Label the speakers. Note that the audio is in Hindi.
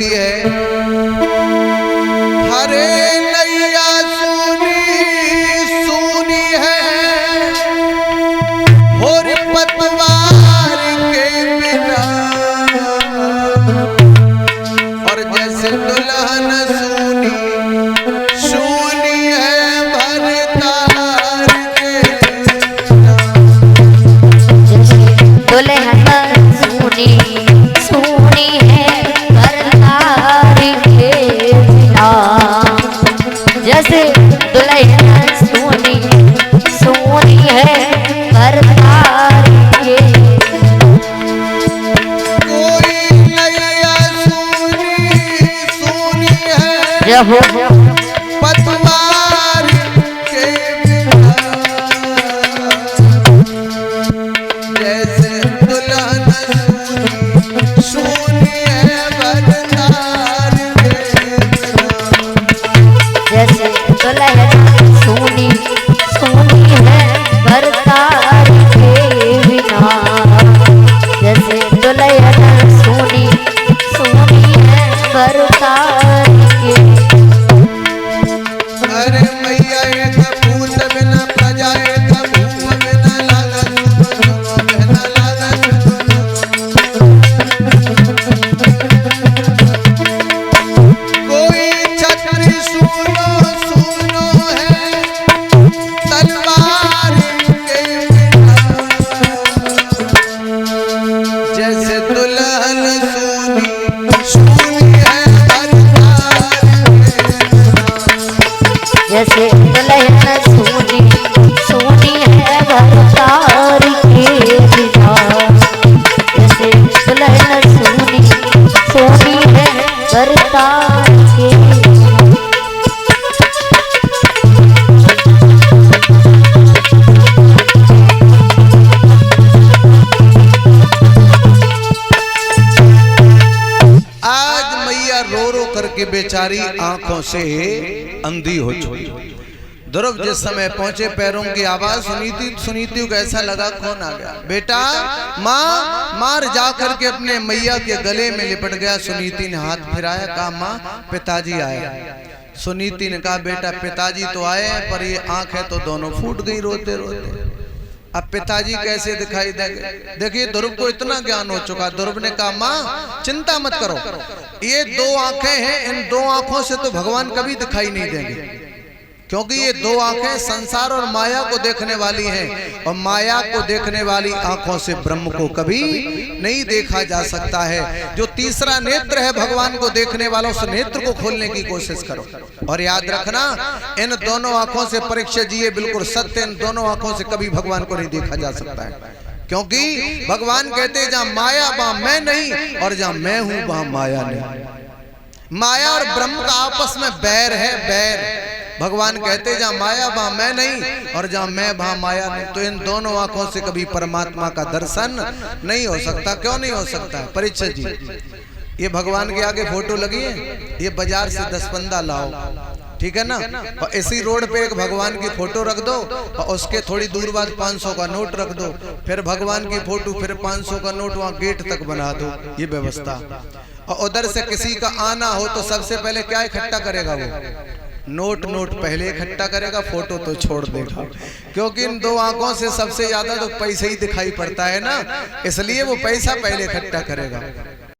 Speaker 1: है हरे नैया सुनी सुनी है और पतवार के बिना, और जैसे दुल्हन सुनी सुनी है भरतार के बिना,
Speaker 2: जैसे दुल्हन सुनी सुनी है भरतार के बिना, जैसे दुल्हन सुनी सुनी है भरतार के,
Speaker 1: कोई नैया सुनी सुनी है
Speaker 2: जब
Speaker 1: पतवार के बिना, जैसे दुल्हन सुनी सुनी है भरतार के बिना,
Speaker 2: जैसे दुल्हन सुनी सुनी है भरतार के बिना, जैसे दुल्हन सुनी सुनी है भरतार के।
Speaker 1: अरे मैया एक भूत बिना प्रजा एक भूम बिना लागत बिना लागत, कोई छतरी सुनो सुनो है तलवार के बिना, जैसे दुल्हन सुनी सुनी है भरतार के बिना,
Speaker 2: जैसे दुल्हन सुनी सुनी है भरतार के बिना, जैसे दुल्हन सुनी सुनी है भरतार के बिना।
Speaker 1: आज मैया रो रो करके बेचारी आंखों से अंधी हो चुकी। ध्रुव जिस समय पहुंचे पैरों की आवाज सुनी थी कैसा लगा कौन आ गया, बेटा माँ मार जा करके अपने मैया के गले में लिपट गया। सुनीति ने हाथ फिराया, कहा माँ पिताजी आए। सुनीति ने कहा बेटा पिताजी तो आए हैं पर ये आंख है तो दोनों फूट गई रोते रोते, अब पिताजी कैसे दिखाई देंगे। देखिए ध्रुव को इतना ज्ञान हो चुका। ध्रुव ने कहा माँ चिंता मत करो, ये दो आंखें हैं, इन दो आंखों से तो भगवान कभी दिखाई नहीं देंगे, क्योंकि ये दो आंखें संसार और माया को देखने वाली हैं, और माया को देखने वाली आंखों से ब्रह्म को कभी नहीं देखा जा सकता है। जो तीसरा नेत्र है भगवान को देखने वाला, उस नेत्र को खोलने की कोशिश करो। और याद रखना इन दोनों आंखों से परीक्षा जी बिल्कुल सत्य, इन दोनों आंखों से कभी भगवान को नहीं देखा जा सकता है, क्योंकि भगवान कहते हैं जहां माया वहां मैं नहीं, और जहां मैं हूं वहां माया नहीं। माया और ब्रह्म का आपस में बैर है, बैर। भगवान कहते जहां माया वहां मैं नहीं, और जहां मैं वहां माया नहीं। तो इन दोनों आंखों से कभी परमात्मा का दर्शन नहीं हो सकता। क्यों नहीं हो सकता है परीक्षा जी? ये भगवान के आगे फोटो लगी है, ये बाजार से 10 पंदा लाओ, ठीक है ना, और इसी रोड पे एक भगवान की फोटो रख दो, और उसके थोड़ी दूर बाद 500 का नोट रख दो, फिर भगवान की फोटो, फिर 500 का नोट वहां गेट तक बना दो। ये व्यवस्था। और उधर से किसी का आना हो तो सबसे पहले क्या इकट्ठा करेगा वो? नोट पहले इकट्ठा करेगा, फोटो तो छोड़ देगा, क्योंकि इन दो आंखों से सबसे ज्यादा तो पैसा ही दिखाई पड़ता है ना, इसलिए वो पैसा पहले इकट्ठा करेगा।